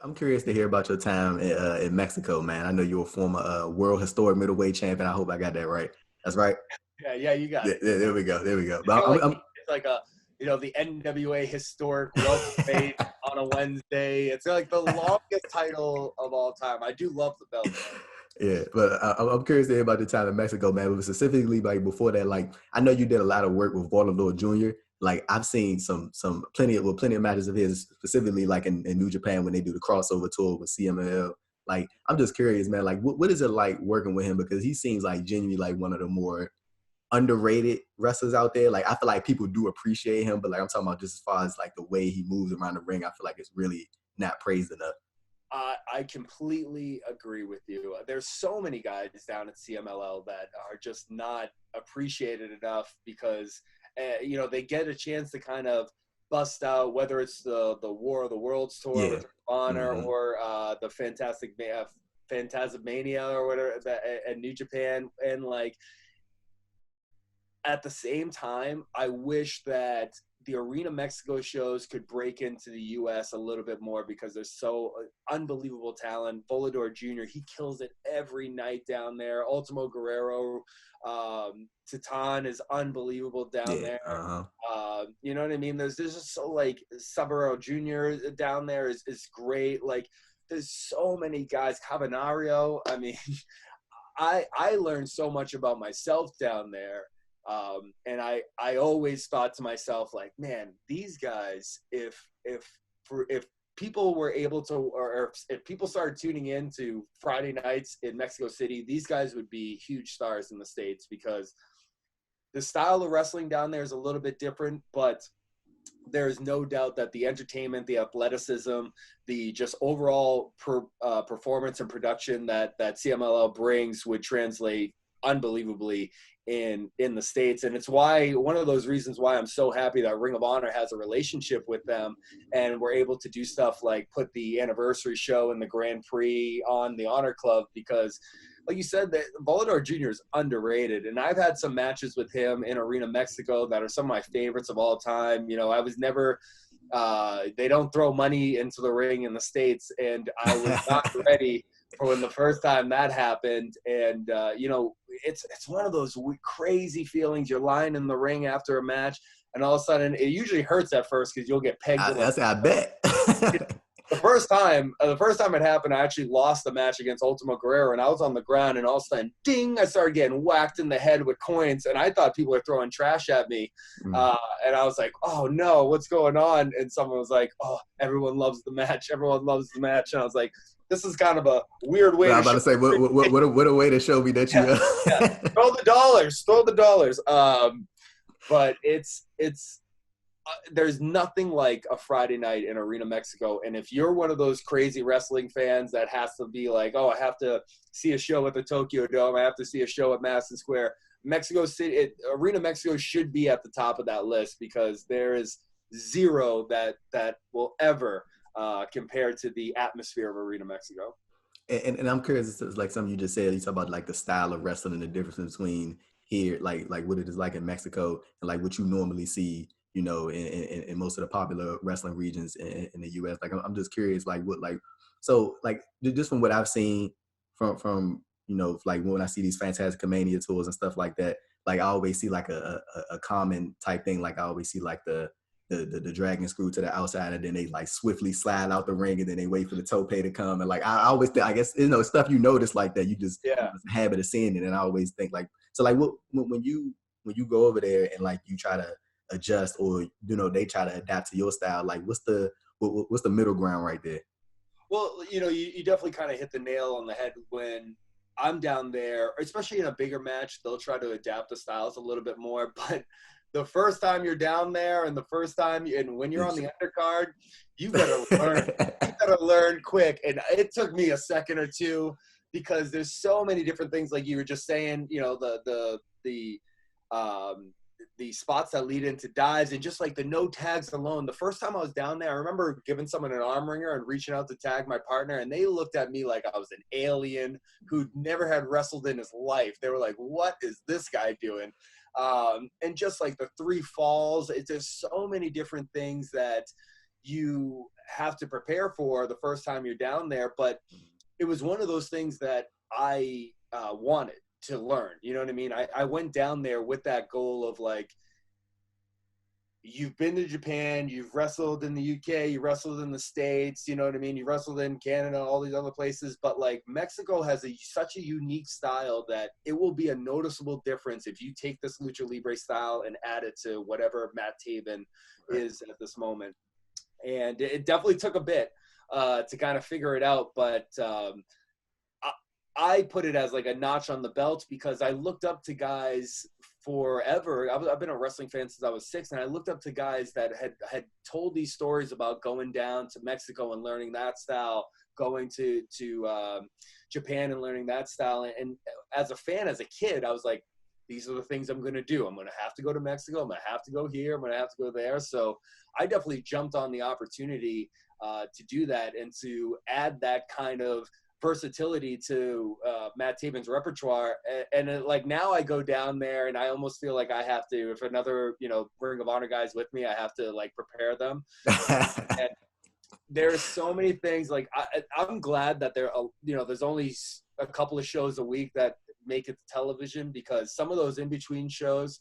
I'm curious to hear about your time in Mexico, man. I know you're a former world historic middleweight champion. I hope I got that right. That's right. Yeah, you got Yeah, it. yeah, there we go. There we go. It's kind But of like I'm it's like a the NWA historic welterweight on a Wednesday. It's like the longest title of all time. I do love the belt though. yeah, but I'm curious to hear about your time in Mexico, man. But specifically, like before that, like I know you did a lot of work with Volador Jr. Like I've seen some plenty of matches of his, specifically like in New Japan when they do the crossover tour with CMLL. Like I'm just curious, man. Like what is it like working with him? Because he seems like genuinely like one of the more underrated wrestlers out there. Like I feel like people do appreciate him, but like I'm talking about just as far as like the way he moves around the ring, I feel like it's really not praised enough. I completely agree with you. There's so many guys down at CMLL that are just not appreciated enough because they get a chance to kind of bust out, whether it's the War of the Worlds tour Yeah. with Honor Mm-hmm. or the Phantasmania or whatever that at New Japan, and like at the same time, I wish that the Arena Mexico shows could break into the U.S. a little bit more because there's so unbelievable talent. Volador Jr., he kills it every night down there. Ultimo Guerrero, Titan is unbelievable down Yeah. there. Uh-huh. You know what I mean? There's just so like Sabaro Jr. down there is great. Like there's so many guys. Cavernario. I mean, I learned so much about myself down there. And I always thought to myself, like, man, these guys, if people were able to, or if people started tuning in to Friday nights in Mexico City, these guys would be huge stars in the States because the style of wrestling down there is a little bit different, but there is no doubt that the entertainment, the athleticism, the just overall performance and production that CMLL brings would translate unbelievably in the States. And it's why one of those reasons why I'm so happy that Ring of Honor has a relationship with them and we're able to do stuff like put the anniversary show and the Grand Prix on the Honor Club, because like you said, that Volador Jr. is underrated, and I've had some matches with him in Arena Mexico that are some of my favorites of all time. I was never they don't throw money into the ring in the States, and I was not ready for when the first time that happened. And it's one of those crazy feelings. You're lying in the ring after a match, and all of a sudden it usually hurts at first because you'll get pegged. I bet. The first time it happened, I actually lost the match against Ultimo Guerrero, and I was on the ground, and all of a sudden, ding! I started getting whacked in the head with coins, and I thought people were throwing trash at me, and I was like, "Oh no, what's going on?" And someone was like, "Oh, everyone loves the match. Everyone loves the match," and I was like, "This is kind of a weird way." I'm about to say, what a way to show me that you. Yeah. Throw the dollars. But it's there's nothing like a Friday night in Arena Mexico. And if you're one of those crazy wrestling fans that has to be like, oh, I have to see a show at the Tokyo Dome, I have to see a show at Madison Square, Mexico City, Arena Mexico should be at the top of that list, because there is zero that will ever compare to the atmosphere of Arena Mexico. And I'm curious, it's like something you just said. You talk about like the style of wrestling and the difference between here, like what it is like in Mexico, and like what you normally see, in most of the popular wrestling regions in the U.S. Like I'm just curious, like what so like just from what I've seen from like when I see these Fantastic Mania tours and stuff like that, like I always see like a common type thing. Like I always see like the dragon screw to the outside, and then they like swiftly slide out the ring, and then they wait for the tope to come. And like I always think, I guess stuff you notice like that, you just a habit of seeing it. And I always think like, so like when you go over there and like you try to adjust, or they try to adapt to your style, like what's the middle ground right there? Well, you definitely kind of hit the nail on the head. When I'm down there, especially in a bigger match, they'll try to adapt the styles a little bit more. But the first time you're down there, and when you're on the undercard, you better learn. You better learn quick. And it took me a second or two, because there's so many different things, like you were just saying. The spots that lead into dives, and just like the no tags alone. The first time I was down there, I remember giving someone an arm wringer and reaching out to tag my partner, and they looked at me like I was an alien who'd never had wrestled in his life. They were like, what is this guy doing? And just like the 3 falls, there's so many different things that you have to prepare for the first time you're down there. But it was one of those things that I wanted to learn. You know what I mean? I went down there with that goal of like, you've been to Japan, you've wrestled in the UK, you wrestled in the States, you know what I mean? You wrestled in Canada, all these other places, but like Mexico has such a unique style that it will be a noticeable difference if you take this Lucha Libre style and add it to whatever Matt Taven is at this moment. And it definitely took a bit to kind of figure it out, but I put it as like a notch on the belt because I looked up to guys forever. I've been a wrestling fan since I was 6, and I looked up to guys that had told these stories about going down to Mexico and learning that style, going to Japan and learning that style. And as a fan, as a kid, I was like, these are the things I'm going to do. I'm going to have to go to Mexico. I'm going to have to go here. I'm going to have to go there. So I definitely jumped on the opportunity to do that and to add that kind of versatility to Matt Taven's repertoire. And like now I go down there and I almost feel like I have to, if another, Ring of Honor guys with me, I have to like prepare them. And there's so many things like I'm glad that there's only a couple of shows a week that make it to television, because some of those in between shows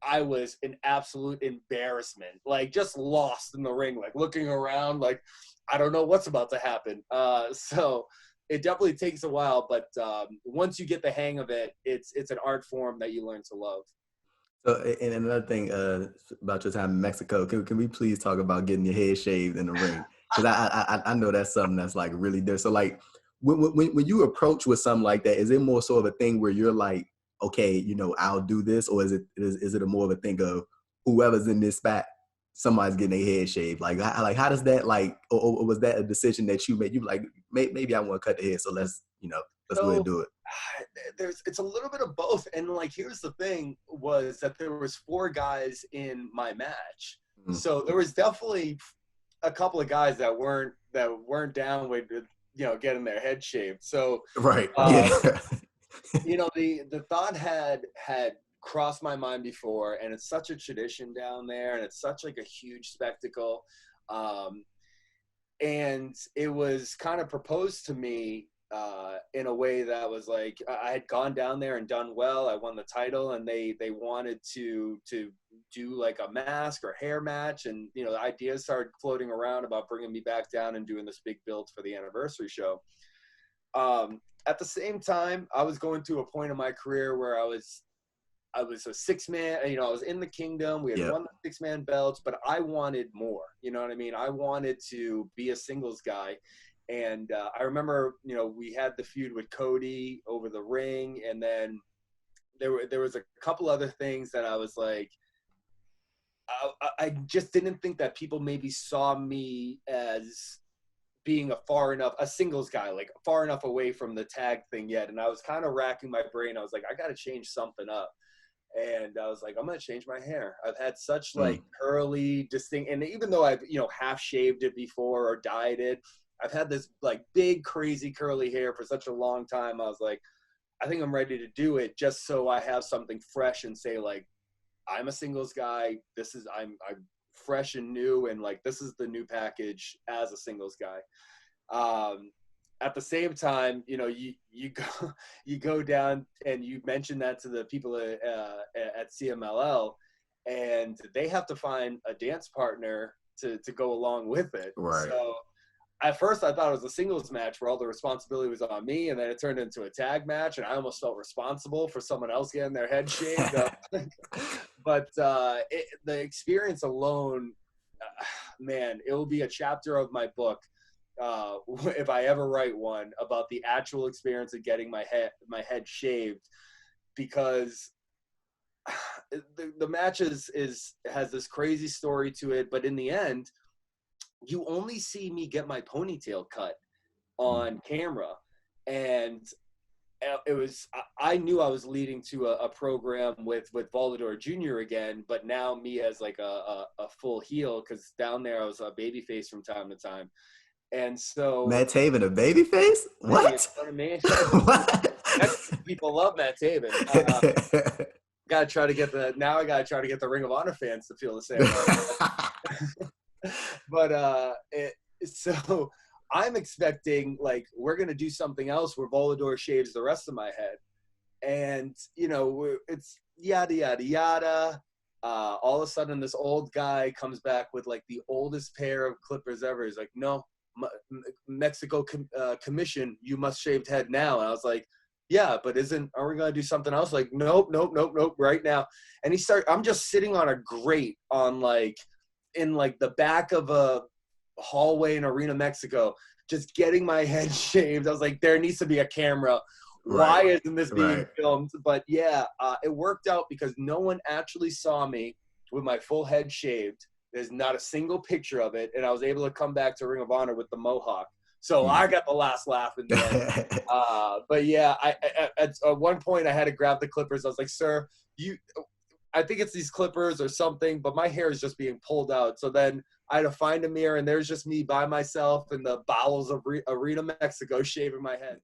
I was an absolute embarrassment, like just lost in the ring, like looking around like I don't know what's about to happen. So it definitely takes a while, but once you get the hang of it, it's an art form that you learn to love. So, and another thing about your time in Mexico, can we please talk about getting your head shaved in the ring? Because I know that's something that's like really there. So like when you approach with something like that, is it more sort of a thing where you're like, okay, I'll do this, or is it a more of a thing of whoever's in this spot, somebody's getting their head shaved? Like how does that like, or was that a decision that you made? You like maybe I want to cut the hair, so let's go ahead and do it. It's a little bit of both, and like here's the thing was that there was 4 guys in my match, so there was definitely a couple of guys that weren't down with getting their head shaved. So right, the thought had crossed my mind before, and it's such a tradition down there, and it's such like a huge spectacle, and it was kind of proposed to me in a way that was like, I had gone down there and done well. I won the title, and they wanted to do like a mask or hair match. And, the ideas started floating around about bringing me back down and doing this big build for the anniversary show. At the same time, I was going through a point in my career where I was a 6-man, I was in the Kingdom. We had won the 6-man belts, but I wanted more. You know what I mean? I wanted to be a singles guy. And I remember, we had the feud with Cody over the ring, and then there was a couple other things that I was like, I just didn't think that people maybe saw me as being a singles guy, like far enough away from the tag thing yet. And I was kind of racking my brain. I was like, I got to change something up. And I was like, I'm going to change my hair. I've had such like curly, distinct, and even though I've, half shaved it before or dyed it, I've had this like big, crazy curly hair for such a long time. I was like, I think I'm ready to do it just so I have something fresh and say like, I'm a singles guy. I'm fresh and new. And like, this is the new package as a singles guy. At the same time, you go down and you mention that to the people at CMLL, and they have to find a dance partner to go along with it. Right. So at first I thought it was a singles match where all the responsibility was on me, and then it turned into a tag match, and I almost felt responsible for someone else getting their head shaved. But the experience alone, man, it will be a chapter of my book if I ever write one, about the actual experience of getting my head shaved, because the match has this crazy story to it. But in the end, you only see me get my ponytail cut on camera, and I knew I was leading to a program with Volador Jr. again, but now me as like a full heel, because down there I was a babyface from time to time. And so Matt Taven, a babyface? What? You know what I mean? What? People love Matt Taven. I gotta try to get the Ring of Honor fans to feel the same way. But so I'm expecting like we're gonna do something else where Volador shaves the rest of my head, and it's yada yada yada. All of a sudden, this old guy comes back with like the oldest pair of clippers ever. He's like, "No, Mexico commission, you must shaved head now." And I was like, "Yeah, but are we gonna do something else?" Like, nope, nope, nope, nope, right now. And I'm just sitting on a grate on like in like the back of a hallway in Arena, Mexico, just getting my head shaved. I was like, there needs to be a camera. Right. Why isn't this being Right. filmed? But yeah, it worked out because no one actually saw me with my full head shaved. There's not a single picture of it, and I was able to come back to Ring of Honor with the mohawk. So I Mm. got the last laugh in the end. But yeah, at one point I had to grab the clippers. I was like, "Sir, I think it's these clippers or something, but my hair is just being pulled out." So then I had to find a mirror, and there's just me by myself in the bowels of Arena, Mexico, shaving my head.